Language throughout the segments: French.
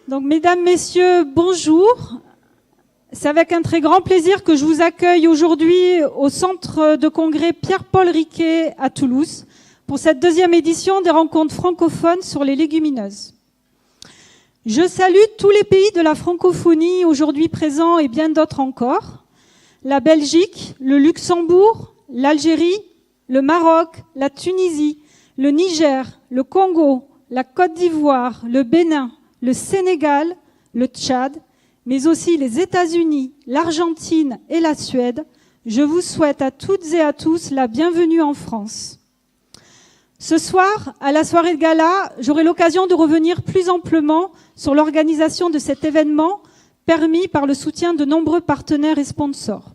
Donc, mesdames, messieurs, bonjour. C'est avec un très grand plaisir que je vous accueille aujourd'hui au centre de congrès Pierre-Paul Riquet à Toulouse pour cette deuxième édition des rencontres francophones sur les légumineuses. Je salue tous les pays de la francophonie aujourd'hui présents et bien d'autres encore. La Belgique, le Luxembourg, l'Algérie, le Maroc, la Tunisie, le Niger, le Congo, la Côte d'Ivoire, le Bénin, le Sénégal, le Tchad, mais aussi les États-Unis, l'Argentine et la Suède. Je vous souhaite à toutes et à tous la bienvenue en France. Ce soir, à la soirée de gala, j'aurai l'occasion de revenir plus amplement sur l'organisation de cet événement permis par le soutien de nombreux partenaires et sponsors.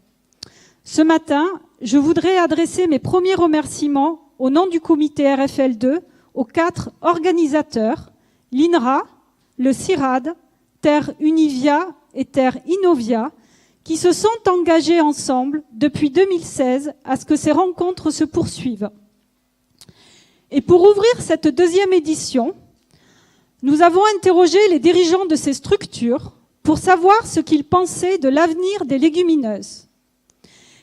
Ce matin, je voudrais adresser mes premiers remerciements au nom du comité RFL2 aux 4 organisateurs, l'INRA, le CIRAD, Terre Univia et Terre Innovia, qui se sont engagés ensemble depuis 2016 à ce que ces rencontres se poursuivent. Et pour ouvrir cette deuxième édition, nous avons interrogé les dirigeants de ces structures pour savoir ce qu'ils pensaient de l'avenir des légumineuses.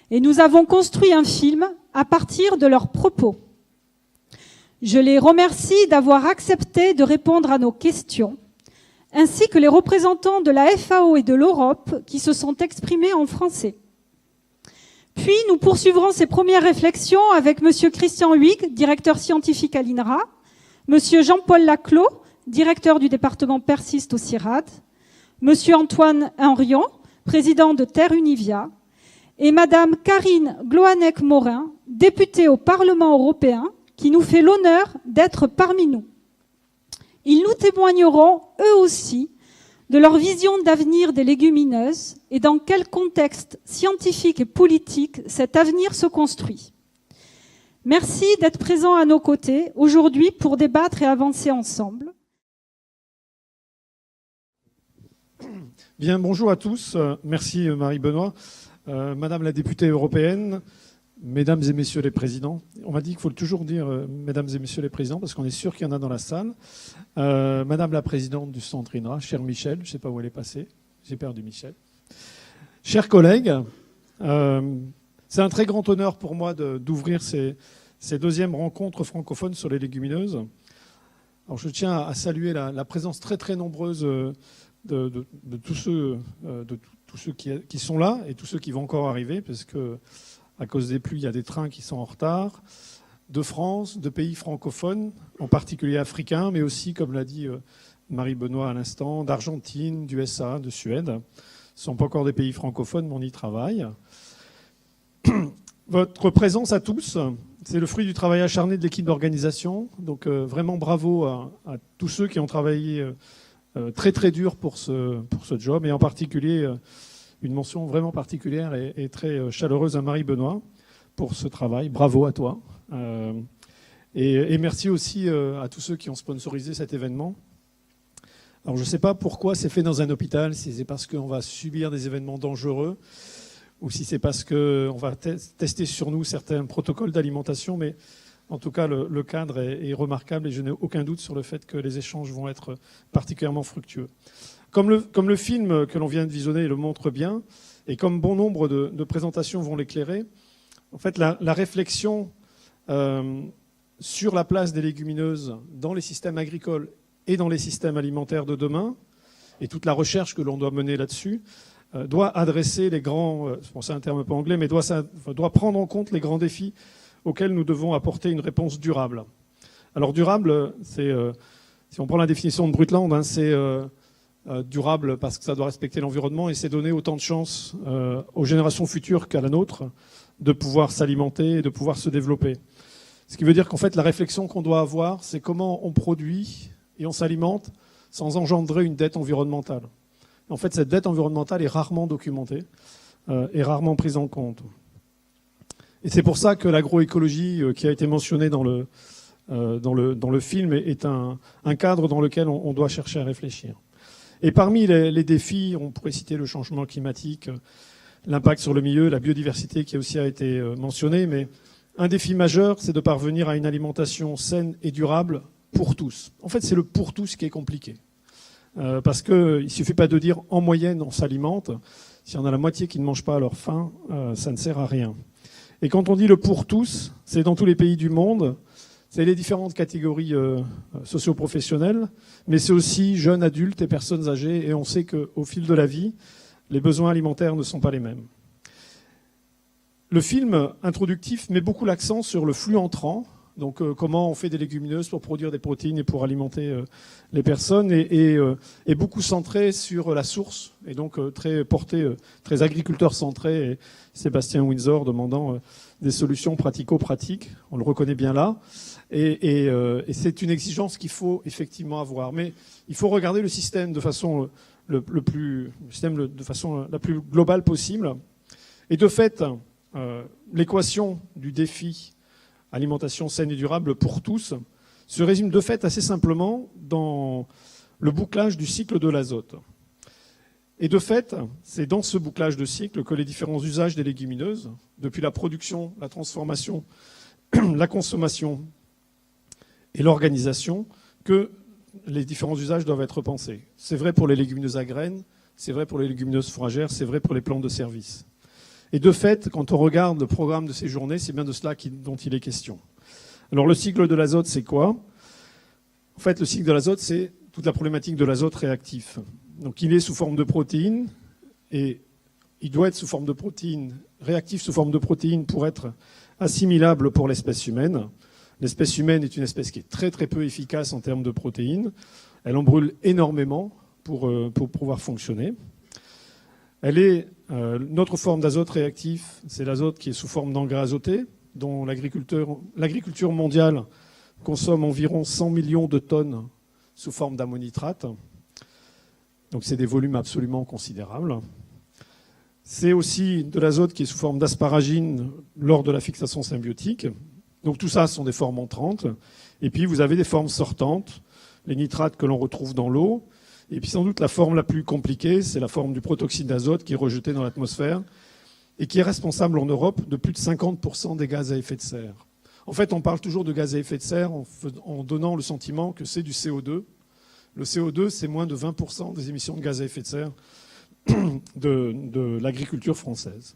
Et nous avons construit un film à partir de leurs propos. Je les remercie d'avoir accepté de répondre à nos questions, ainsi que les représentants de la FAO et de l'Europe qui se sont exprimés en français. Puis, nous poursuivrons ces premières réflexions avec M. Christian Huyghe, directeur scientifique à l'INRA, M. Jean-Paul Laclos, directeur du département Persiste au CIRAD, M. Antoine Henrion, président de Terre Univia, et Mme Karine Gloanec-Morin, députée au Parlement européen, qui nous fait l'honneur d'être parmi nous. Ils nous témoigneront, eux aussi, de leur vision d'avenir des légumineuses et dans quel contexte scientifique et politique cet avenir se construit. Merci d'être présents à nos côtés aujourd'hui pour débattre et avancer ensemble. Bien, bonjour à tous. Merci Marie-Benoît. Madame la députée européenne, Mesdames et Messieurs les présidents. On m'a dit qu'il faut toujours dire Mesdames et Messieurs les présidents parce qu'on est sûr qu'il y en a dans la salle. Madame la présidente du centre INRA, cher Michel, je ne sais pas où elle est passée, j'ai perdu Michel. Chers collègues, c'est un très grand honneur pour moi d'ouvrir ces deuxièmes rencontres francophones sur les légumineuses. Alors, je tiens à saluer la présence très très nombreuse de tous ceux qui sont là et tous ceux qui vont encore arriver parce que à cause des pluies, il y a des trains qui sont en retard, de France, de pays francophones, en particulier africains, mais aussi, comme l'a dit Marie-Benoît à l'instant, d'Argentine, d'USA, de Suède. Ce ne sont pas encore des pays francophones, mais on y travaille. Votre présence à tous, c'est le fruit du travail acharné de l'équipe d'organisation. Donc vraiment bravo à tous ceux qui ont travaillé très très dur pour ce job, et en particulier une mention vraiment particulière et très chaleureuse à Marie-Benoît pour ce travail. Bravo à toi. Et merci aussi à tous ceux qui ont sponsorisé cet événement. Alors je ne sais pas pourquoi c'est fait dans un hôpital, si c'est parce qu'on va subir des événements dangereux ou si c'est parce qu'on va tester sur nous certains protocoles d'alimentation, mais en tout cas le cadre est remarquable et je n'ai aucun doute sur le fait que les échanges vont être particulièrement fructueux. Comme le film que l'on vient de visionner le montre bien, et comme bon nombre de présentations vont l'éclairer, en fait, la réflexion sur la place des légumineuses dans les systèmes agricoles et dans les systèmes alimentaires de demain, et toute la recherche que l'on doit mener là-dessus, doit adresser les grands, c'est un terme un peu anglais, mais doit prendre en compte les grands défis auxquels nous devons apporter une réponse durable. Alors durable, c'est, si on prend la définition de Brundtland, c'est durable parce que ça doit respecter l'environnement et c'est donner autant de chances aux générations futures qu'à la nôtre de pouvoir s'alimenter et de pouvoir se développer. Ce qui veut dire qu'en fait, la réflexion qu'on doit avoir, c'est comment on produit et on s'alimente sans engendrer une dette environnementale. En fait, cette dette environnementale est rarement documentée et rarement prise en compte. Et c'est pour ça que l'agroécologie qui a été mentionnée dans le film est un cadre dans lequel on doit chercher à réfléchir. Et parmi les défis, on pourrait citer le changement climatique, l'impact sur le milieu, la biodiversité qui aussi a été mentionnée, mais un défi majeur, c'est de parvenir à une alimentation saine et durable pour tous. En fait, c'est le pour tous qui est compliqué. parce qu'il ne suffit pas de dire en moyenne on s'alimente. Si on a la moitié qui ne mange pas à leur faim, ça ne sert à rien. Et quand on dit le pour tous, c'est dans tous les pays du monde, c'est les différentes catégories socio-professionnelles, mais c'est aussi jeunes, adultes et personnes âgées. Et on sait qu'au fil de la vie, les besoins alimentaires ne sont pas les mêmes. Le film introductif met beaucoup l'accent sur le flux entrant, donc comment on fait des légumineuses pour produire des protéines et pour alimenter les personnes, et beaucoup centré sur la source, et donc très porté, très agriculteur centré, et Sébastien Windsor demandant des solutions pratico-pratiques, on le reconnaît bien là, et c'est une exigence qu'il faut effectivement avoir. Mais il faut regarder le système de façon de façon la plus globale possible, et de fait, l'équation du défi alimentation saine et durable pour tous se résume de fait assez simplement dans le bouclage du cycle de l'azote. Et de fait, c'est dans ce bouclage de cycle que les différents usages des légumineuses, depuis la production, la transformation, la consommation et l'organisation, que les différents usages doivent être pensés. C'est vrai pour les légumineuses à graines, c'est vrai pour les légumineuses fourragères, c'est vrai pour les plantes de service. Et de fait, quand on regarde le programme de ces journées, c'est bien de cela dont il est question. Alors le cycle de l'azote, c'est quoi ? En fait, le cycle de l'azote, c'est toute la problématique de l'azote réactif. Donc il est sous forme de protéines, et il doit être sous forme de protéines, réactif sous forme de protéines pour être assimilable pour l'espèce humaine. L'espèce humaine est une espèce qui est très très peu efficace en termes de protéines. Elle en brûle énormément pour pouvoir fonctionner. Elle est notre forme d'azote réactif, c'est l'azote qui est sous forme d'engrais azoté, dont l'agriculture mondiale consomme environ 100 millions de tonnes sous forme d'ammonitrate. Donc c'est des volumes absolument considérables. C'est aussi de l'azote qui est sous forme d'asparagine lors de la fixation symbiotique. Donc tout ça sont des formes entrantes. Et puis vous avez des formes sortantes, les nitrates que l'on retrouve dans l'eau. Et puis sans doute la forme la plus compliquée, c'est la forme du protoxyde d'azote qui est rejeté dans l'atmosphère et qui est responsable en Europe de plus de 50% des gaz à effet de serre. En fait, on parle toujours de gaz à effet de serre en donnant le sentiment que c'est du CO2. Le CO2, c'est moins de 20% des émissions de gaz à effet de serre de l'agriculture française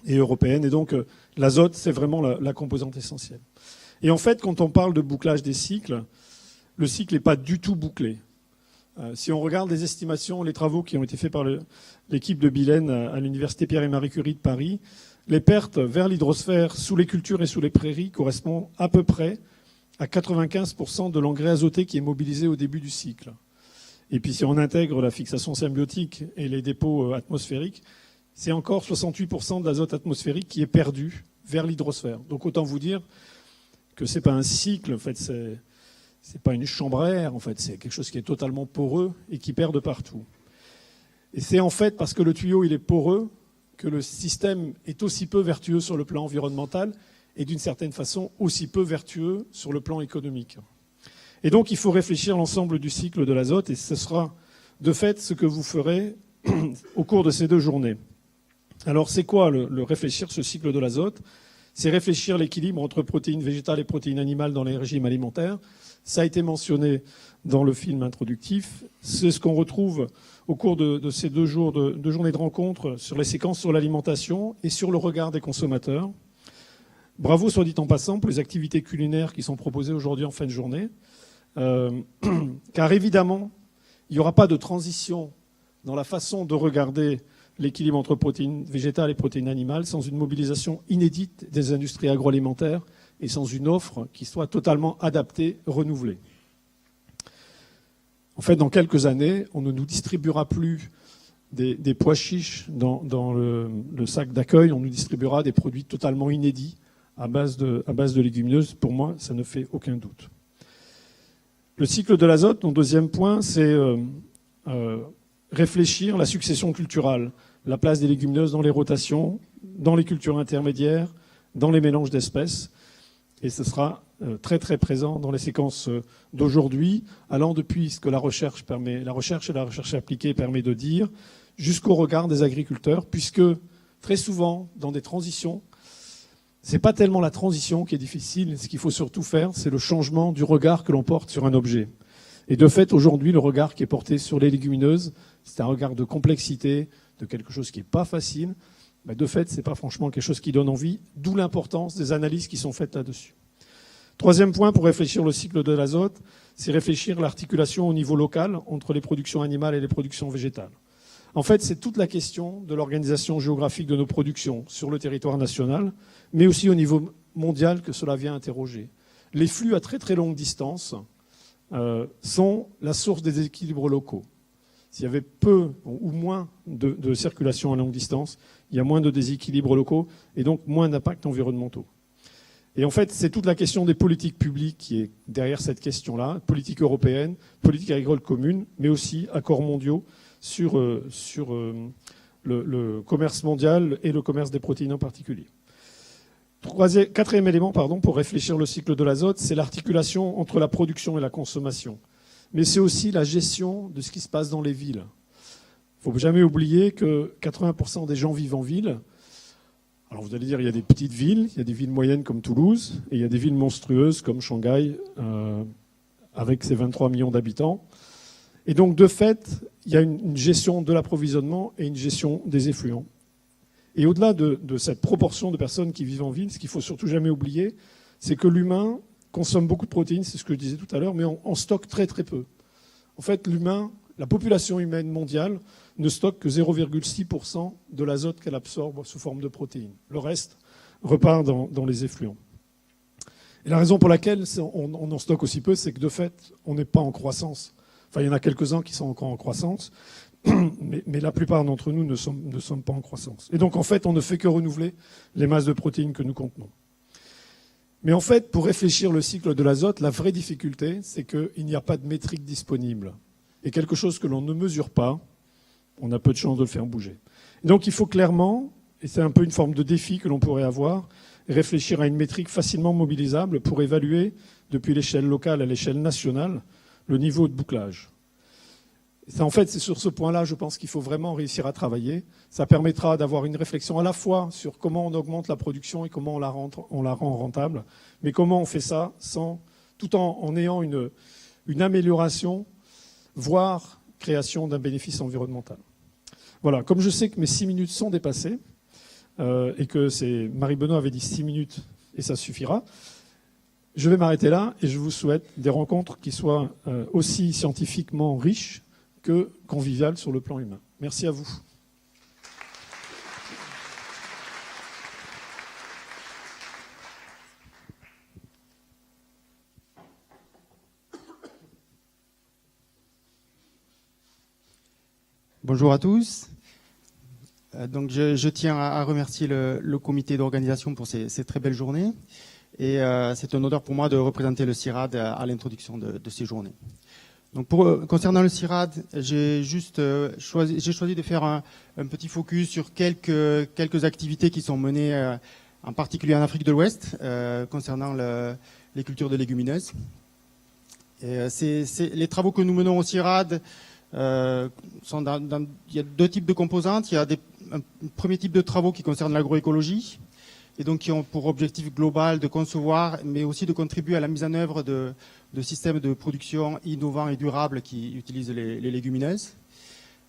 et européenne. Et donc l'azote, c'est vraiment la composante essentielle. Et en fait, quand on parle de bouclage des cycles, le cycle n'est pas du tout bouclé. Si on regarde les estimations, les travaux qui ont été faits par l'équipe de Bilène à l'Université Pierre et Marie Curie de Paris, les pertes vers l'hydrosphère sous les cultures et sous les prairies correspondent à peu près à 95% de l'engrais azoté qui est mobilisé au début du cycle. Et puis si on intègre la fixation symbiotique et les dépôts atmosphériques, c'est encore 68% de l'azote atmosphérique qui est perdu vers l'hydrosphère. Donc autant vous dire que ce n'est pas un cycle, en fait, c'est pas une chambre à air, en fait, c'est quelque chose qui est totalement poreux et qui perd de partout. Et c'est en fait parce que le tuyau il est poreux que le système est aussi peu vertueux sur le plan environnemental et d'une certaine façon aussi peu vertueux sur le plan économique. Et donc il faut réfléchir l'ensemble du cycle de l'azote et ce sera de fait ce que vous ferez au cours de ces 2 journées. Alors c'est quoi le réfléchir ce cycle de l'azote ? C'est réfléchir l'équilibre entre protéines végétales et protéines animales dans les régimes alimentaires. Ça a été mentionné dans le film introductif. C'est ce qu'on retrouve au cours de ces 2 jours de journées de rencontre sur les séquences sur l'alimentation et sur le regard des consommateurs. Bravo, soit dit en passant, pour les activités culinaires qui sont proposées aujourd'hui en fin de journée. Car évidemment, il n'y aura pas de transition dans la façon de regarder l'équilibre entre protéines végétales et protéines animales sans une mobilisation inédite des industries agroalimentaires et sans une offre qui soit totalement adaptée, renouvelée. En fait, dans quelques années, on ne nous distribuera plus des pois chiches dans le sac d'accueil, on nous distribuera des produits totalement inédits à base de légumineuses. Pour moi, ça ne fait aucun doute. Le cycle de l'azote, mon deuxième point, c'est réfléchir la succession culturale, la place des légumineuses dans les rotations, dans les cultures intermédiaires, dans les mélanges d'espèces. Et ce sera très très présent dans les séquences d'aujourd'hui, allant depuis ce que la recherche et la recherche appliquée permet de dire, jusqu'au regard des agriculteurs, puisque très souvent, dans des transitions, c'est pas tellement la transition qui est difficile, ce qu'il faut surtout faire, c'est le changement du regard que l'on porte sur un objet. Et de fait, aujourd'hui, le regard qui est porté sur les légumineuses, c'est un regard de complexité, de quelque chose qui n'est pas facile. Mais de fait, ce n'est pas franchement quelque chose qui donne envie, d'où l'importance des analyses qui sont faites là-dessus. Troisième point pour réfléchir le cycle de l'azote, c'est réfléchir l'articulation au niveau local entre les productions animales et les productions végétales. En fait, c'est toute la question de l'organisation géographique de nos productions sur le territoire national, mais aussi au niveau mondial que cela vient interroger. Les flux à très très longue distance sont la source des déséquilibres locaux. S'il y avait peu ou moins de circulation à longue distance, il y a moins de déséquilibres locaux et donc moins d'impacts environnementaux. Et en fait, c'est toute la question des politiques publiques qui est derrière cette question-là, politique européenne, politique agricole commune, mais aussi accords mondiaux sur le commerce mondial et le commerce des protéines en particulier. Quatrième élément pour réfléchir le cycle de l'azote, c'est l'articulation entre la production et la consommation. Mais c'est aussi la gestion de ce qui se passe dans les villes. Il ne faut jamais oublier que 80% des gens vivent en ville. Alors vous allez dire, il y a des petites villes, il y a des villes moyennes comme Toulouse, et il y a des villes monstrueuses comme Shanghai, avec ses 23 millions d'habitants. Et donc, de fait, il y a une gestion de l'approvisionnement et une gestion des effluents. Et au-delà de cette proportion de personnes qui vivent en ville, ce qu'il ne faut surtout jamais oublier, c'est que l'humain consomme beaucoup de protéines, c'est ce que je disais tout à l'heure, mais on stocke très très peu. En fait, la population humaine mondiale ne stocke que 0,6% de l'azote qu'elle absorbe sous forme de protéines. Le reste repart dans les effluents. Et la raison pour laquelle on en stocke aussi peu, c'est que de fait, on n'est pas en croissance. Enfin, il y en a quelques-uns qui sont encore en croissance, mais la plupart d'entre nous ne sommes pas en croissance. Et donc, en fait, on ne fait que renouveler les masses de protéines que nous contenons. Mais en fait, pour réfléchir le cycle de l'azote, la vraie difficulté, c'est qu'il n'y a pas de métrique disponible. Et quelque chose que l'on ne mesure pas, on a peu de chances de le faire bouger. Et donc, il faut clairement, et c'est un peu une forme de défi que l'on pourrait avoir, réfléchir à une métrique facilement mobilisable pour évaluer, depuis l'échelle locale à l'échelle nationale, le niveau de bouclage. En fait, c'est sur ce point-là, je pense qu'il faut vraiment réussir à travailler. Ça permettra d'avoir une réflexion à la fois sur comment on augmente la production et comment on la rend rentable, mais comment on fait ça tout en ayant une amélioration, voire création d'un bénéfice environnemental. Voilà, comme je sais que mes 6 minutes sont dépassées, et que Marie-Benoît avait dit 6 minutes et ça suffira, je vais m'arrêter là et je vous souhaite des rencontres qui soient aussi scientifiquement riches que convivial sur le plan humain. Merci à vous. Bonjour à tous. Donc je tiens à remercier le comité d'organisation pour ces très belles journées. Et c'est un honneur pour moi de représenter le CIRAD à l'introduction de ces journées. Donc concernant le CIRAD, j'ai choisi de faire un petit focus sur quelques activités qui sont menées en particulier en Afrique de l'Ouest concernant les cultures de légumineuses. Et les travaux que nous menons au CIRAD il y a 2 types de composantes. Il y a un premier type de travaux qui concernent l'agroécologie et donc qui ont pour objectif global de concevoir, mais aussi de contribuer à la mise en œuvre de systèmes de production innovants et durables qui utilisent les légumineuses,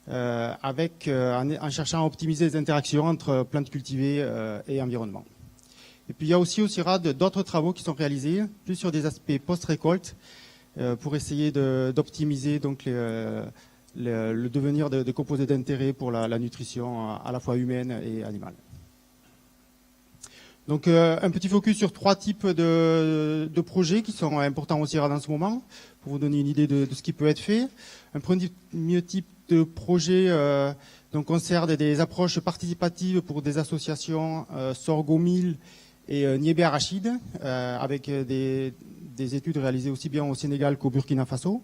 en cherchant à optimiser les interactions entre plantes cultivées et environnement. Et puis il y a aussi au CIRAD d'autres travaux qui sont réalisés, plus sur des aspects post-récolte, pour essayer d'optimiser donc le devenir de composés d'intérêt pour la nutrition à la fois humaine et animale. Donc un petit focus sur 3 types de projets qui sont importants au CIRAD en ce moment, pour vous donner une idée de ce qui peut être fait. Un premier type de projet donc concerne des approches participatives pour des associations sorgho mil et niébé arachide, avec des études réalisées aussi bien au Sénégal qu'au Burkina Faso.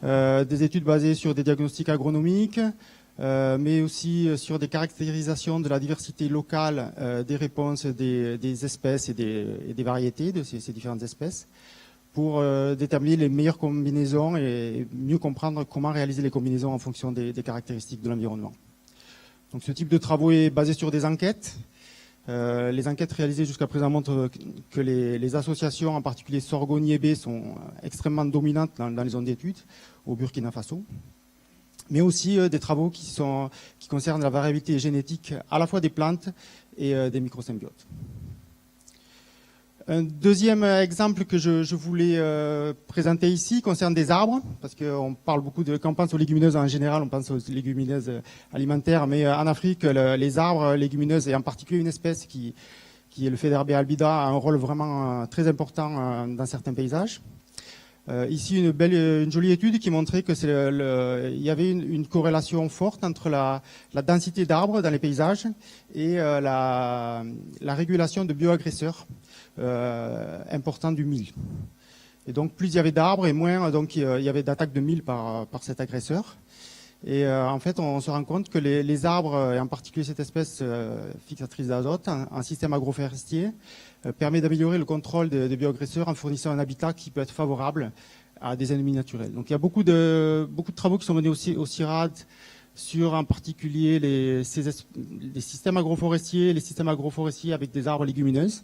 Des études basées sur des diagnostics agronomiques, mais aussi sur des caractérisations de la diversité locale des réponses des espèces et des variétés de ces différentes espèces, pour déterminer les meilleures combinaisons et mieux comprendre comment réaliser les combinaisons en fonction des caractéristiques de l'environnement. Donc ce type de travaux est basé sur des enquêtes Les enquêtes réalisées jusqu'à présent montrent que les associations, en particulier Sorgo-Niébé, sont extrêmement dominantes dans les zones d'études au Burkina Faso, mais aussi des travaux qui concernent la variabilité génétique à la fois des plantes et des microsymbiotes. Un deuxième exemple que je voulais présenter ici concerne des arbres, parce qu'on parle beaucoup quand on pense aux légumineuses en général, on pense aux légumineuses alimentaires, mais en Afrique, les arbres légumineuses, et en particulier une espèce qui est le Federbea albida, a un rôle vraiment très important dans certains paysages. Ici, une jolie étude qui montrait que il y avait une corrélation forte entre la densité d'arbres dans les paysages et la régulation de bioagresseurs importants du mil. Et donc, plus il y avait d'arbres et moins donc il y avait d'attaques de mil par cet agresseur. Et en fait, on se rend compte que les arbres, et en particulier cette espèce fixatrice d'azote, un système agroforestier, permet d'améliorer le contrôle des bioagresseurs en fournissant un habitat qui peut être favorable à des ennemis naturels. Donc il y a beaucoup de travaux qui sont menés aussi au CIRAD sur en particulier les systèmes agroforestiers, avec des arbres légumineuses,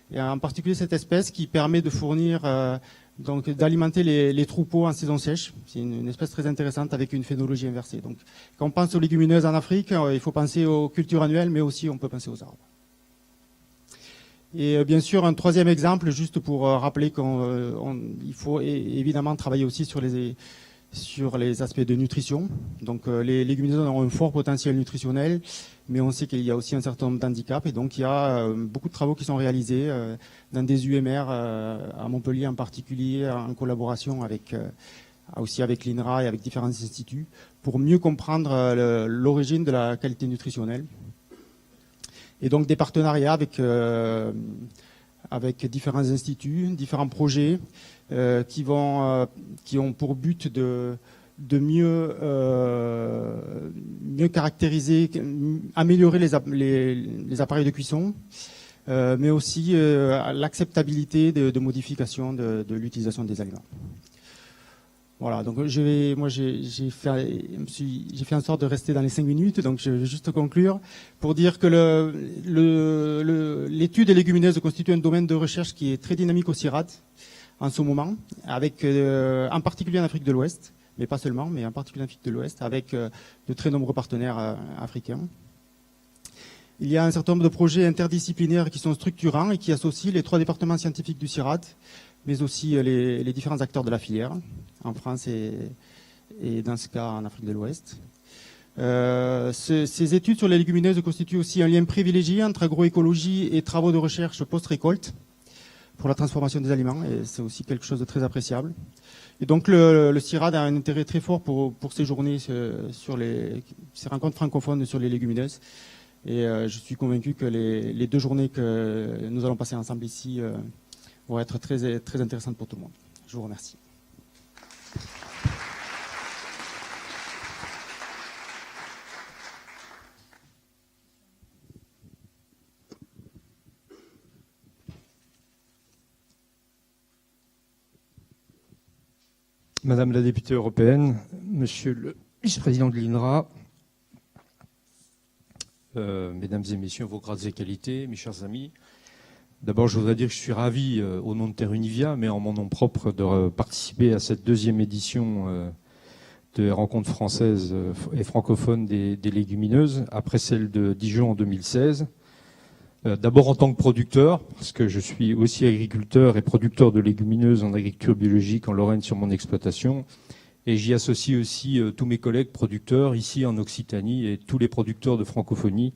et en particulier cette espèce qui permet de fournir donc d'alimenter les troupeaux en saison sèche. C'est une espèce très intéressante avec une phénologie inversée. Donc quand on pense aux légumineuses en Afrique, il faut penser aux cultures annuelles, mais aussi on peut penser aux arbres. Et bien sûr, un troisième exemple, juste pour rappeler qu'il faut évidemment travailler aussi sur les aspects de nutrition. Donc les légumineuses ont un fort potentiel nutritionnel, mais on sait qu'il y a aussi un certain nombre d'handicaps. Et donc il y a beaucoup de travaux qui sont réalisés dans des UMR à Montpellier en particulier, en collaboration aussi avec l'INRA et avec différents instituts, pour mieux comprendre l'origine de la qualité nutritionnelle. Et donc des partenariats avec différents instituts, différents projets qui ont pour but de mieux caractériser, améliorer les appareils de cuisson, mais aussi l'acceptabilité de modification de l'utilisation des aliments. Voilà, donc j'ai fait en sorte de rester dans les 5 minutes, donc je vais juste conclure pour dire que l'étude des légumineuses constitue un domaine de recherche qui est très dynamique au CIRAD en ce moment, avec en particulier en Afrique de l'Ouest, mais pas seulement, mais en particulier en Afrique de l'Ouest, avec de très nombreux partenaires africains. Il y a un certain nombre de projets interdisciplinaires qui sont structurants et qui associent les 3 départements scientifiques du CIRAD, mais aussi les différents acteurs de la filière, en France et dans ce cas en Afrique de l'Ouest. Ces études sur les légumineuses constituent aussi un lien privilégié entre agroécologie et travaux de recherche post-récolte pour la transformation des aliments, et c'est aussi quelque chose de très appréciable. Et donc le CIRAD a un intérêt très fort pour ces journées, sur ces rencontres francophones sur les légumineuses. Et je suis convaincu que les 2 journées que nous allons passer ensemble ici vont être très, très intéressantes pour tout le monde. Je vous remercie. Madame la députée européenne, Monsieur le vice-président de l'INRA, Mesdames et Messieurs, vos grades et qualités, mes chers amis, d'abord je voudrais dire que je suis ravi, au nom de Terre Univia, mais en mon nom propre, de participer à cette 2e édition de rencontres françaises et francophones des légumineuses, après celle de Dijon en 2016. D'abord en tant que producteur, parce que je suis aussi agriculteur et producteur de légumineuses en agriculture biologique en Lorraine sur mon exploitation. Et j'y associe aussi tous mes collègues producteurs ici en Occitanie et tous les producteurs de francophonie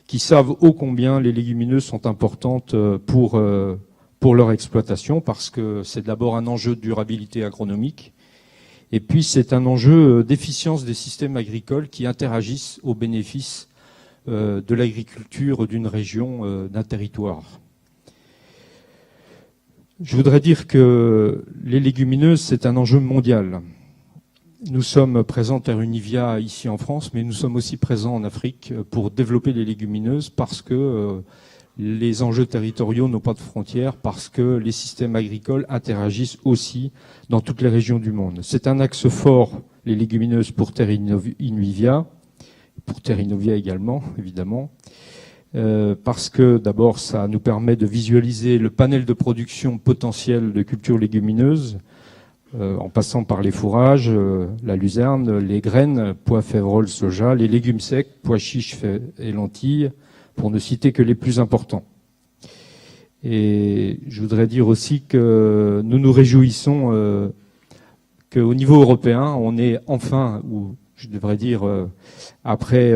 qui savent ô combien les légumineuses sont importantes pour leur exploitation, parce que c'est d'abord un enjeu de durabilité agronomique et puis c'est un enjeu d'efficience des systèmes agricoles qui interagissent au bénéfice de l'agriculture d'une région, d'un territoire. Je voudrais dire que les légumineuses, c'est un enjeu mondial. Nous sommes présents Terre Univia ici en France, mais nous sommes aussi présents en Afrique pour développer les légumineuses parce que les enjeux territoriaux n'ont pas de frontières, parce que les systèmes agricoles interagissent aussi dans toutes les régions du monde. C'est un axe fort, les légumineuses, pour Terre Univia, pour Terre Innovia également, évidemment. parce que d'abord ça nous permet de visualiser le panel de production potentiel de cultures légumineuses, en passant par les fourrages, la luzerne, les graines, pois, févrole, soja, les légumes secs, pois chiches et lentilles, pour ne citer que les plus importants. Et je voudrais dire aussi que nous nous réjouissons qu'au niveau européen, on est enfin, ou je devrais dire après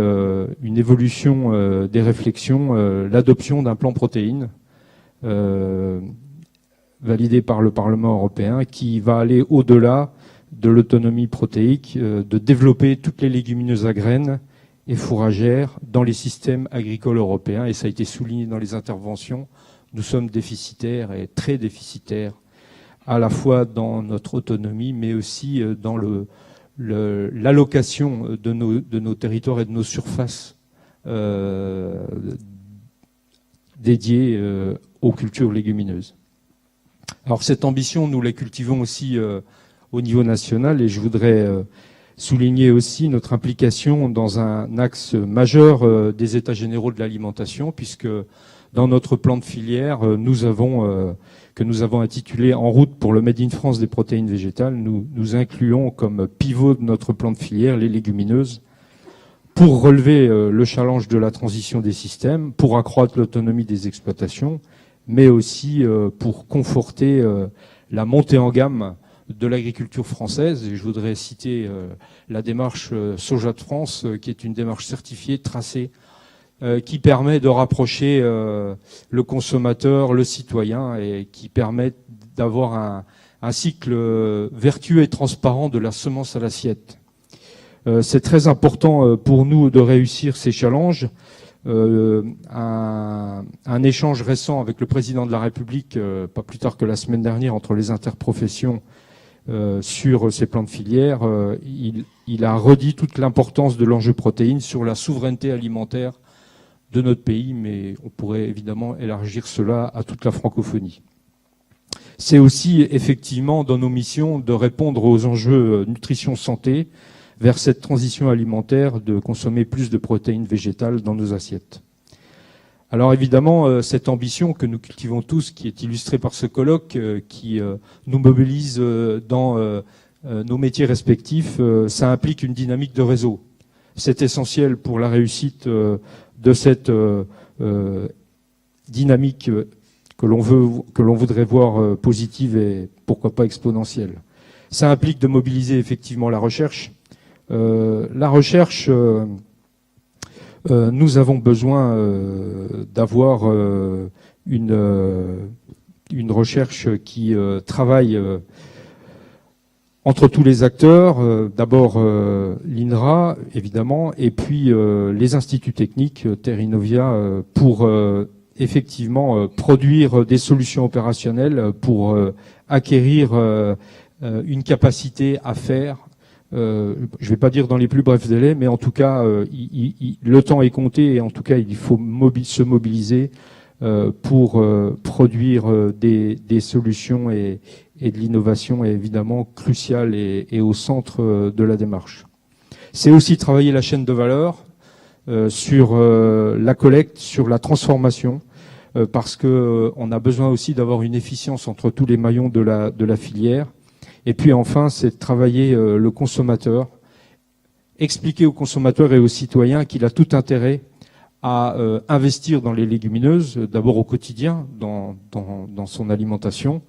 une évolution des réflexions, l'adoption d'un plan protéines validé par le Parlement européen, qui va aller au-delà de l'autonomie protéique, de développer toutes les légumineuses à graines et fourragères dans les systèmes agricoles européens. Et ça a été souligné dans les interventions. Nous sommes déficitaires et très déficitaires, à la fois dans notre autonomie, mais aussi dans l'allocation de nos territoires et de nos surfaces dédiées aux cultures légumineuses. Alors cette ambition, nous la cultivons aussi au niveau national, et je voudrais souligner aussi notre implication dans un axe majeur des États généraux de l'alimentation, puisque dans notre plan de filière, que nous avons intitulé « En route pour le Made in France des protéines végétales », nous incluons comme pivot de notre plan de filière les légumineuses pour relever le challenge de la transition des systèmes, pour accroître l'autonomie des exploitations, mais aussi pour conforter la montée en gamme de l'agriculture française. Et je voudrais citer la démarche Soja de France, qui est une démarche certifiée, tracée, qui permet de rapprocher le consommateur, le citoyen, et qui permet d'avoir un cycle vertueux et transparent de la semence à l'assiette. C'est très important pour nous de réussir ces challenges. Un échange récent avec le président de la République, pas plus tard que la semaine dernière, entre les interprofessions sur ces plans de filière, il a redit toute l'importance de l'enjeu protéines sur la souveraineté alimentaire de notre pays, mais on pourrait évidemment élargir cela à toute la francophonie. C'est aussi effectivement dans nos missions de répondre aux enjeux nutrition-santé, vers cette transition alimentaire, de consommer plus de protéines végétales dans nos assiettes. Alors évidemment, cette ambition que nous cultivons tous, qui est illustrée par ce colloque, qui nous mobilise dans nos métiers respectifs, ça implique une dynamique de réseau. C'est essentiel pour la réussite de cette dynamique que l'on voudrait voir positive et pourquoi pas exponentielle. Ça implique de mobiliser effectivement la recherche. Nous avons besoin d'avoir une recherche qui travaille entre tous les acteurs, d'abord l'INRA évidemment, et puis les instituts techniques, Terrinovia, pour effectivement produire des solutions opérationnelles, pour acquérir une capacité à faire. Je ne vais pas dire dans les plus brefs délais, mais en tout cas, le temps est compté, et en tout cas, il faut se mobiliser pour produire des solutions, et de l'innovation est évidemment cruciale et au centre de la démarche. C'est aussi travailler la chaîne de valeur sur la collecte, sur la transformation, parce que on a besoin aussi d'avoir une efficience entre tous les maillons de la filière. Et puis enfin, c'est de travailler le consommateur, expliquer aux consommateurs et aux citoyens qu'il a tout intérêt à investir dans les légumineuses, d'abord au quotidien, dans son alimentation,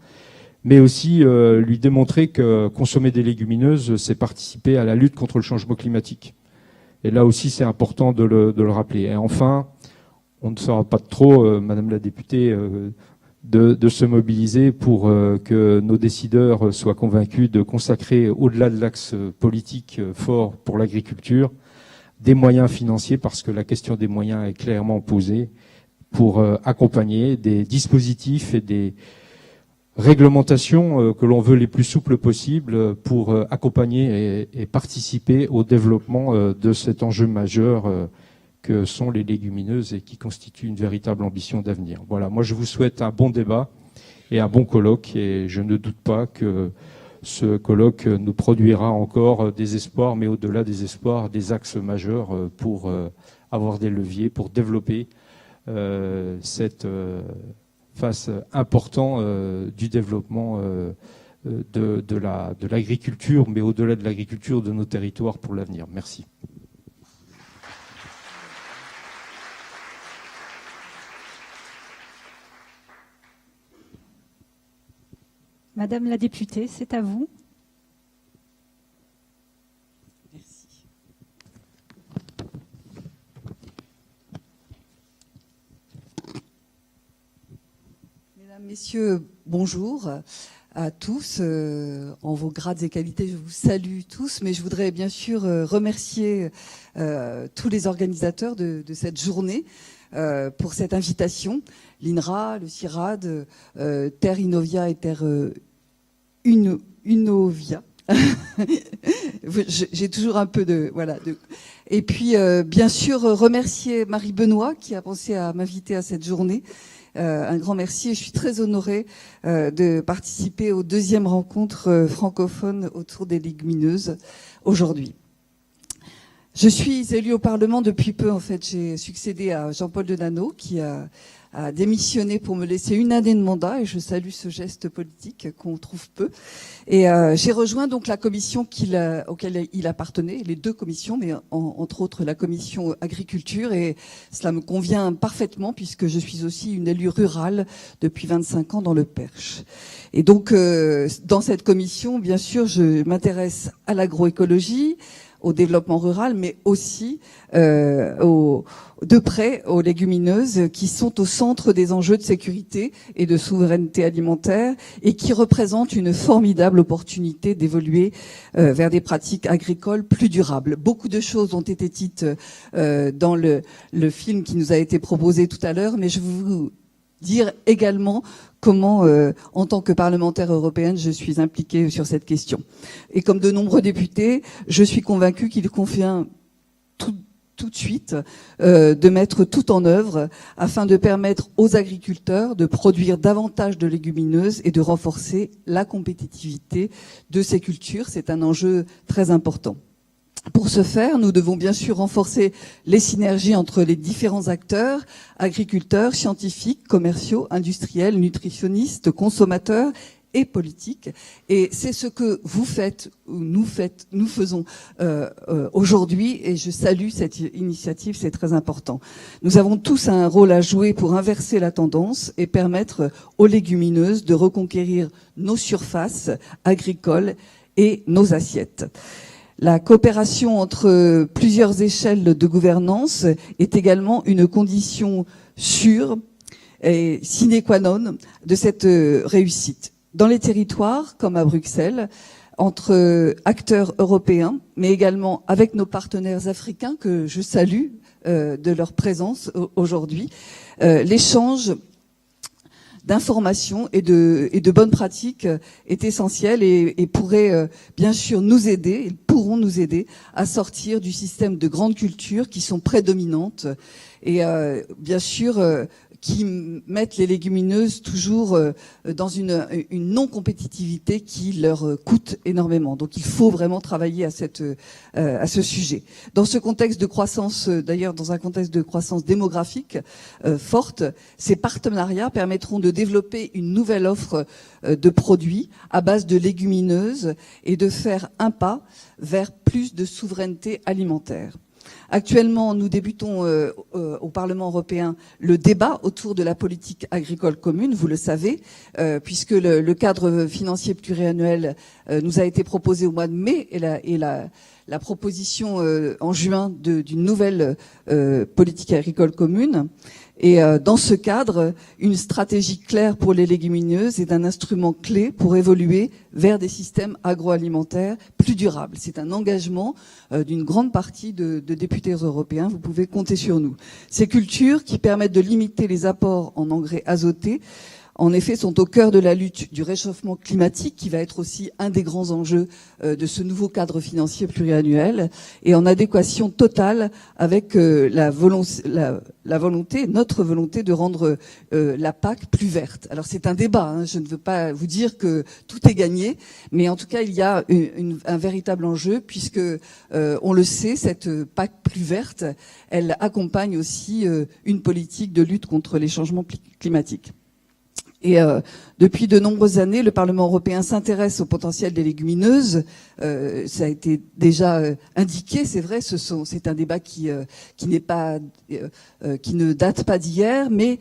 mais aussi lui démontrer que consommer des légumineuses, c'est participer à la lutte contre le changement climatique. Et là aussi, c'est important de le rappeler. Et enfin, on ne sera pas de trop, Madame la députée, de se mobiliser pour que nos décideurs soient convaincus de consacrer, au-delà de l'axe politique fort pour l'agriculture, des moyens financiers, parce que la question des moyens est clairement posée, pour accompagner des dispositifs et des réglementations que l'on veut les plus souples possibles, pour accompagner et participer au développement de cet enjeu majeur que sont les légumineuses, et qui constituent une véritable ambition d'avenir. Voilà, moi je vous souhaite un bon débat et un bon colloque, et je ne doute pas que ce colloque nous produira encore des espoirs, mais au-delà des espoirs, des axes majeurs pour avoir des leviers, pour développer cette face important du développement de l'agriculture, mais au-delà de l'agriculture, de nos territoires pour l'avenir. Merci. Madame la députée, c'est à vous. Merci. Mesdames, Messieurs, bonjour à tous. En vos grades et qualités, je vous salue tous, mais je voudrais bien sûr remercier tous les organisateurs de cette journée pour cette invitation. L'INRA, le CIRAD, Terre Innovia et Terre Unovia. J'ai toujours un peu de... Voilà. Et puis, bien sûr, remercier Marie Benoît qui a pensé à m'inviter à cette journée. Un grand merci et je suis très honorée de participer aux deuxièmes rencontres francophones autour des légumineuses aujourd'hui. Je suis élue au Parlement depuis peu. En fait, j'ai succédé à Jean-Paul Denanot qui a démissionné pour me laisser une année de mandat et je salue ce geste politique qu'on trouve peu. Et j'ai rejoint donc la commission auquel il appartenait, les deux commissions, mais entre autres la commission agriculture, et cela me convient parfaitement puisque je suis aussi une élue rurale depuis 25 ans dans le Perche. Et donc dans cette commission, bien sûr, je m'intéresse à l'agroécologie, au développement rural, mais aussi de près aux légumineuses qui sont au centre des enjeux de sécurité et de souveraineté alimentaire et qui représentent une formidable opportunité d'évoluer vers des pratiques agricoles plus durables. Beaucoup de choses ont été dites dans le film qui nous a été proposé tout à l'heure, mais je vais vous dire également comment, en tant que parlementaire européenne, je suis impliquée sur cette question. Et comme de nombreux députés, je suis convaincue qu'il convient tout de suite de mettre tout en œuvre afin de permettre aux agriculteurs de produire davantage de légumineuses et de renforcer la compétitivité de ces cultures. C'est un enjeu très important. Pour ce faire, nous devons bien sûr renforcer les synergies entre les différents acteurs, agriculteurs, scientifiques, commerciaux, industriels, nutritionnistes, consommateurs et politiques. Et c'est ce que vous faites, nous faisons aujourd'hui, et je salue cette initiative, c'est très important. Nous avons tous un rôle à jouer pour inverser la tendance et permettre aux légumineuses de reconquérir nos surfaces agricoles et nos assiettes. La coopération entre plusieurs échelles de gouvernance est également une condition sûre et sine qua non de cette réussite. Dans les territoires, comme à Bruxelles, entre acteurs européens, mais également avec nos partenaires africains, que je salue de leur présence aujourd'hui, l'échange d'informations et de bonnes pratiques est essentiel et pourrait bien sûr nous aider, ils pourront nous aider à sortir du système de grandes cultures qui sont prédominantes et bien sûr qui mettent les légumineuses toujours dans une non-compétitivité qui leur coûte énormément. Donc il faut vraiment travailler à ce sujet. Dans ce contexte de croissance, d'ailleurs dans un contexte de croissance démographique forte, ces partenariats permettront de développer une nouvelle offre de produits à base de légumineuses et de faire un pas vers plus de souveraineté alimentaire. Actuellement, nous débutons au Parlement européen le débat autour de la politique agricole commune, vous le savez, puisque le cadre financier pluriannuel nous a été proposé au mois de mai et la proposition en juin d'une nouvelle politique agricole commune. Et dans ce cadre, une stratégie claire pour les légumineuses est un instrument clé pour évoluer vers des systèmes agroalimentaires plus durables. C'est un engagement d'une grande partie de députés européens. Vous pouvez compter sur nous. Ces cultures qui permettent de limiter les apports en engrais azotés en effet, sont au cœur de la lutte du réchauffement climatique, qui va être aussi un des grands enjeux de ce nouveau cadre financier pluriannuel, et en adéquation totale avec notre volonté de rendre la PAC plus verte. Alors c'est un débat, hein, je ne veux pas vous dire que tout est gagné, mais en tout cas il y a un véritable enjeu, puisque on le sait, cette PAC plus verte, elle accompagne aussi une politique de lutte contre les changements climatiques. Et depuis de nombreuses années, le Parlement européen s'intéresse au potentiel des légumineuses. Ça a été déjà indiqué, c'est vrai. C'est un débat qui ne date pas d'hier, mais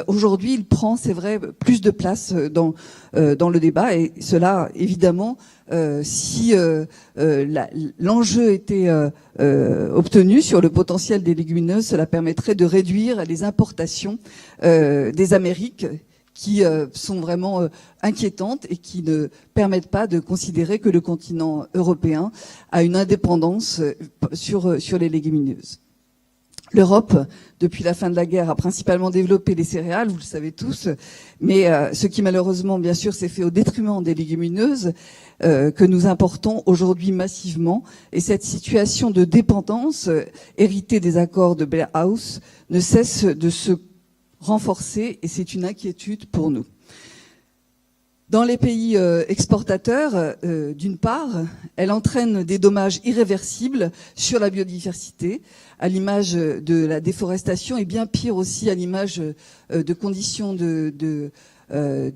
aujourd'hui, il prend, c'est vrai, plus de place dans le débat. Et cela, évidemment, si l'enjeu était obtenu sur le potentiel des légumineuses, cela permettrait de réduire les importations des Amériques, qui sont vraiment inquiétantes et qui ne permettent pas de considérer que le continent européen a une indépendance sur les légumineuses. L'Europe, depuis la fin de la guerre, a principalement développé les céréales, vous le savez tous, mais ce qui malheureusement, bien sûr, s'est fait au détriment des légumineuses que nous importons aujourd'hui massivement. Et cette situation de dépendance héritée des accords de Blair House ne cesse de se renforcée, et c'est une inquiétude pour nous. Dans les pays exportateurs, d'une part, elle entraîne des dommages irréversibles sur la biodiversité, à l'image de la déforestation, et bien pire aussi à l'image de conditions de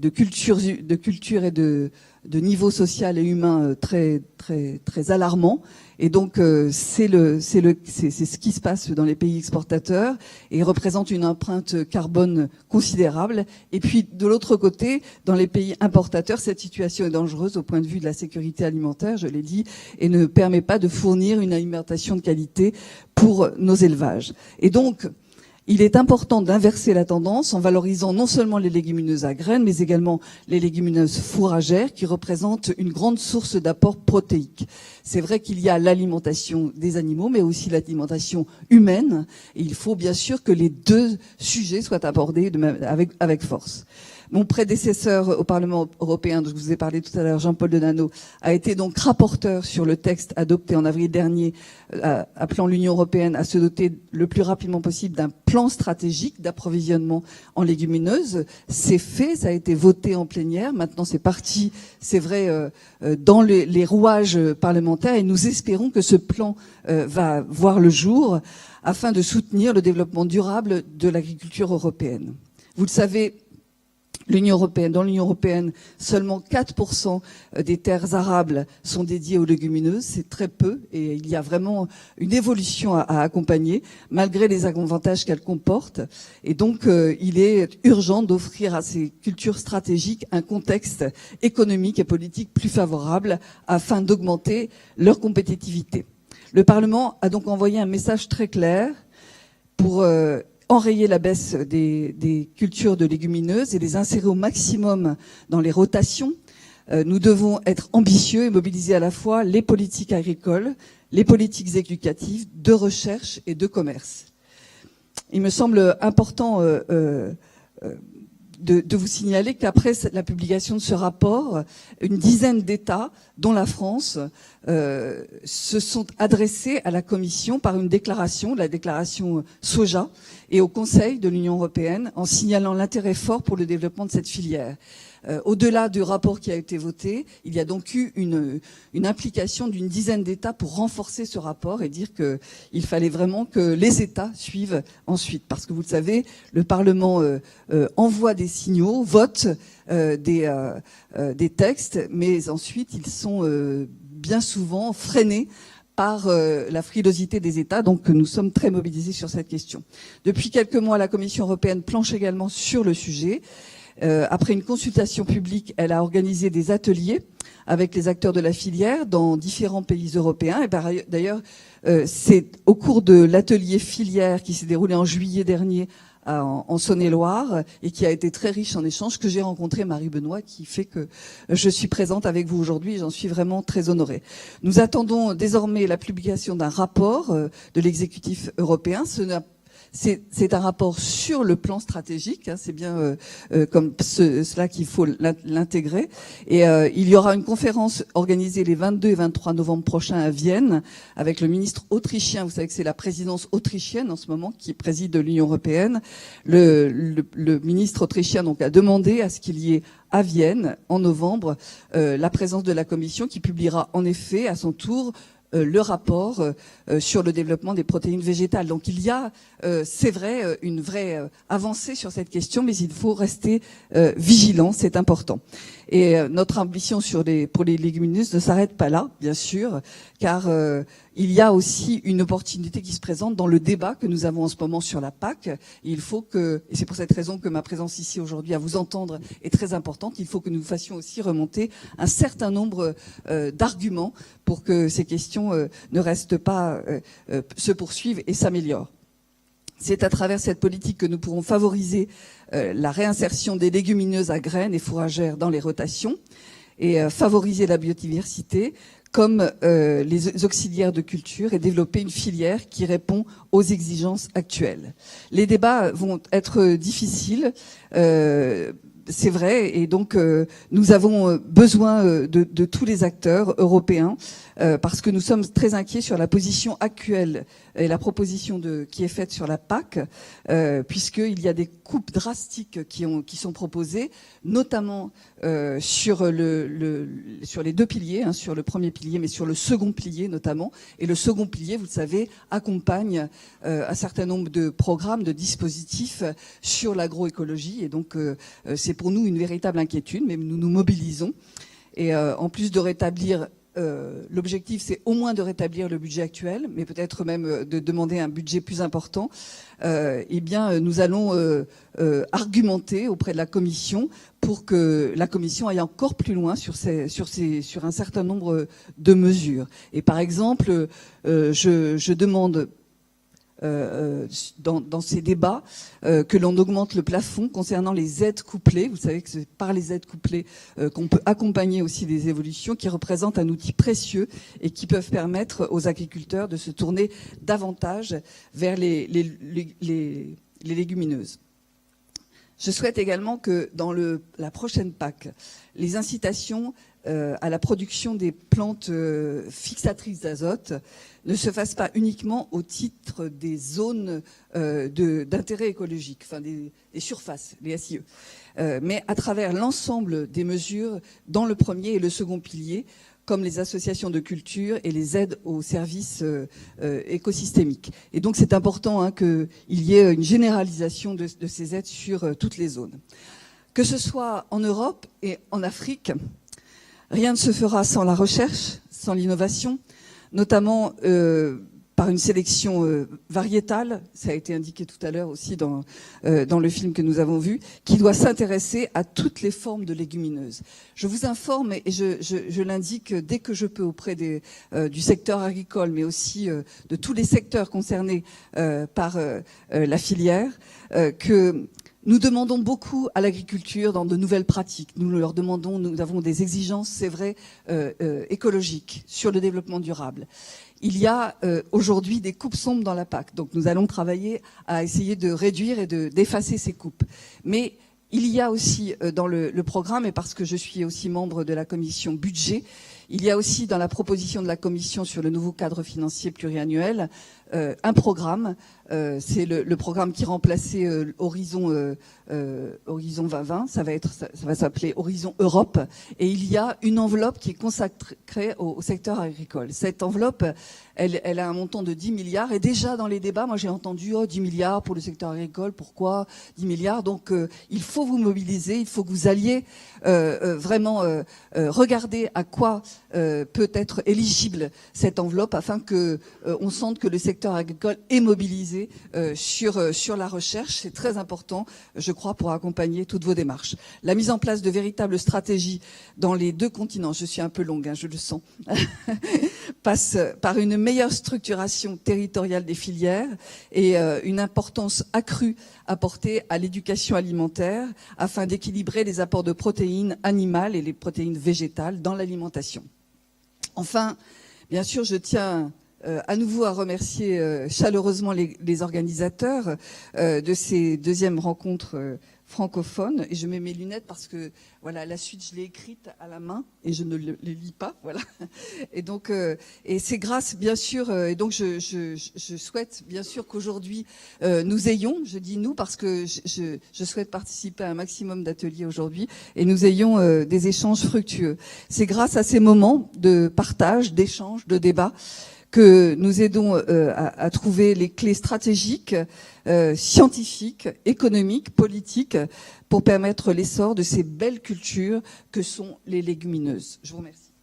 culture et de niveau social et humain très très très alarmant. Et donc c'est ce qui se passe dans les pays exportateurs et représente une empreinte carbone considérable. Et puis de l'autre côté, dans les pays importateurs, cette situation est dangereuse au point de vue de la sécurité alimentaire, je l'ai dit, et ne permet pas de fournir une alimentation de qualité pour nos élevages. Et donc il est important d'inverser la tendance en valorisant non seulement les légumineuses à graines, mais également les légumineuses fourragères qui représentent une grande source d'apport protéique. C'est vrai qu'il y a l'alimentation des animaux, mais aussi l'alimentation humaine. Et il faut bien sûr que les deux sujets soient abordés avec force. Mon prédécesseur au Parlement européen, dont je vous ai parlé tout à l'heure, Jean-Paul Denanot, a été donc rapporteur sur le texte adopté en avril dernier, appelant l'Union européenne à se doter le plus rapidement possible d'un plan stratégique d'approvisionnement en légumineuses. C'est fait, ça a été voté en plénière. Maintenant, c'est parti, c'est vrai, dans les rouages parlementaires, et nous espérons que ce plan va voir le jour afin de soutenir le développement durable de l'agriculture européenne. Vous le savez, dans l'Union européenne, seulement 4% des terres arables sont dédiées aux légumineuses. C'est très peu et il y a vraiment une évolution à accompagner malgré les avantages qu'elles comportent. Et donc, il est urgent d'offrir à ces cultures stratégiques un contexte économique et politique plus favorable afin d'augmenter leur compétitivité. Le Parlement a donc envoyé un message très clair pour enrayer la baisse des cultures de légumineuses et les insérer au maximum dans les rotations. Nous devons être ambitieux et mobiliser à la fois les politiques agricoles, les politiques éducatives, de recherche et de commerce. Il me semble important de vous signaler qu'après la publication de ce rapport, une dizaine d'États, dont la France, se sont adressés à la Commission par une déclaration, la déclaration Soja, et au Conseil de l'Union européenne, en signalant l'intérêt fort pour le développement de cette filière. Au-delà du rapport qui a été voté, il y a donc eu une implication d'une dizaine d'États pour renforcer ce rapport et dire qu'il fallait vraiment que les États suivent ensuite. Parce que vous le savez, le Parlement envoie des signaux, vote des textes, mais ensuite ils sont bien souvent freinés par la frilosité des États. Donc nous sommes très mobilisés sur cette question. Depuis quelques mois, la Commission européenne planche également sur le sujet. Après une consultation publique, elle a organisé des ateliers avec les acteurs de la filière dans différents pays européens. Et d'ailleurs, c'est au cours de l'atelier filière qui s'est déroulé en juillet dernier en Saône-et-Loire et qui a été très riche en échanges que j'ai rencontré Marie Benoît, qui fait que je suis présente avec vous aujourd'hui et j'en suis vraiment très honorée. Nous attendons désormais la publication d'un rapport de l'exécutif européen. C'est un rapport sur le plan stratégique, hein, c'est bien comme cela qu'il faut l'intégrer. Et il y aura une conférence organisée les 22 et 23 novembre prochains à Vienne avec le ministre autrichien. Vous savez que c'est la présidence autrichienne en ce moment qui préside l'Union européenne. Le ministre autrichien donc a demandé à ce qu'il y ait à Vienne en novembre la présence de la Commission qui publiera en effet à son tour le rapport sur le développement des protéines végétales. Donc il y a, c'est vrai, une vraie avancée sur cette question, mais il faut rester vigilant, c'est important. Et notre ambition pour les légumineuses ne s'arrête pas là, bien sûr, car il y a aussi une opportunité qui se présente dans le débat que nous avons en ce moment sur la PAC. Il faut que, et c'est pour cette raison que ma présence ici aujourd'hui à vous entendre est très importante, il faut que nous fassions aussi remonter un certain nombre d'arguments pour que ces questions ne restent pas, se poursuivent et s'améliorent. C'est à travers cette politique que nous pourrons favoriser la réinsertion des légumineuses à graines et fourragères dans les rotations et favoriser la biodiversité comme les auxiliaires de culture et développer une filière qui répond aux exigences actuelles. Les débats vont être difficiles, c'est vrai, et donc nous avons besoin de tous les acteurs européens parce que nous sommes très inquiets sur la position actuelle et la proposition qui est faite sur la PAC, puisqu'il y a des coupes drastiques qui sont proposées, notamment sur les deux piliers, hein, sur le premier pilier, mais sur le second pilier notamment. Et le second pilier, vous le savez, accompagne un certain nombre de programmes, de dispositifs sur l'agroécologie. Et donc, c'est pour nous une véritable inquiétude, mais nous nous mobilisons. Et en plus de rétablir l'objectif, c'est au moins de rétablir le budget actuel, mais peut-être même de demander un budget plus important. Eh bien, nous allons argumenter auprès de la Commission pour que la Commission aille encore plus loin sur un certain nombre de mesures. Et par exemple, je demande dans ces débats que l'on augmente le plafond concernant les aides couplées. Vous savez que c'est par les aides couplées qu'on peut accompagner aussi des évolutions qui représentent un outil précieux et qui peuvent permettre aux agriculteurs de se tourner davantage vers les légumineuses. Je souhaite également que dans la prochaine PAC, les incitations à la production des plantes fixatrices d'azote ne se fassent pas uniquement au titre des zones d'intérêt écologique, enfin des surfaces, les SIE, mais à travers l'ensemble des mesures dans le premier et le second pilier, comme les associations de culture et les aides aux services écosystémiques. Et donc c'est important qu'il y ait une généralisation de ces aides sur toutes les zones. Que ce soit en Europe et en Afrique, rien ne se fera sans la recherche, sans l'innovation, notamment par une sélection variétale, ça a été indiqué tout à l'heure aussi dans le film que nous avons vu, qui doit s'intéresser à toutes les formes de légumineuses. Je vous informe, et je l'indique dès que je peux auprès du secteur agricole, mais aussi de tous les secteurs concernés par la filière, que nous demandons beaucoup à l'agriculture dans de nouvelles pratiques. Nous leur demandons, nous avons des exigences, c'est vrai, écologiques sur le développement durable. Il y a aujourd'hui des coupes sombres dans la PAC, donc nous allons travailler à essayer de réduire et d'effacer ces coupes. Mais il y a aussi dans le programme, et parce que je suis aussi membre de la commission budget, il y a aussi dans la proposition de la Commission sur le nouveau cadre financier pluriannuel un programme. C'est le programme qui remplaçait Horizon 2020. Ça va s'appeler Horizon Europe. Et il y a une enveloppe qui est consacrée au secteur agricole. Cette enveloppe, elle a un montant de 10 milliards. Et déjà dans les débats, moi j'ai entendu 10 milliards pour le secteur agricole. Pourquoi 10 milliards? Donc il faut vous mobiliser, il faut que vous alliez vraiment regarder à quoi peut être éligible cette enveloppe afin que on sente que le secteur agricole est mobilisé sur la recherche. C'est très important, je crois, pour accompagner toutes vos démarches. La mise en place de véritables stratégies dans les deux continents, je suis un peu longue, hein, je le sens, passe par une meilleure structuration territoriale des filières et une importance accrue apportée à l'éducation alimentaire afin d'équilibrer les apports de protéines animales et les protéines végétales dans l'alimentation. Enfin, bien sûr, je tiens à nouveau à remercier chaleureusement les organisateurs de ces deuxièmes rencontres francophones. Et je mets mes lunettes parce que voilà, la suite je l'ai écrite à la main et je ne les lis pas. Voilà. Et donc et c'est grâce bien sûr. Et donc je souhaite bien sûr qu'aujourd'hui nous ayons, je dis nous parce que je souhaite participer à un maximum d'ateliers aujourd'hui et nous ayons des échanges fructueux. C'est grâce à ces moments de partage, d'échange, de débat que nous aidons à trouver les clés stratégiques, scientifiques, économiques, politiques, pour permettre l'essor de ces belles cultures que sont les légumineuses. Je vous remercie.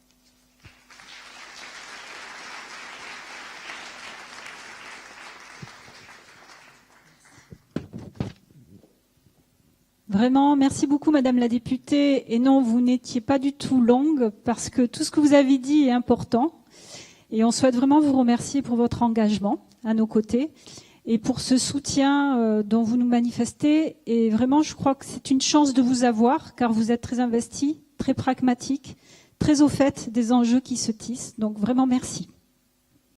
Vraiment, merci beaucoup Madame la députée. Et non, vous n'étiez pas du tout longue parce que tout ce que vous avez dit est important. Et on souhaite vraiment vous remercier pour votre engagement à nos côtés et pour ce soutien dont vous nous manifestez. Et vraiment, je crois que c'est une chance de vous avoir car vous êtes très investis, très pragmatiques, très au fait des enjeux qui se tissent. Donc vraiment, merci.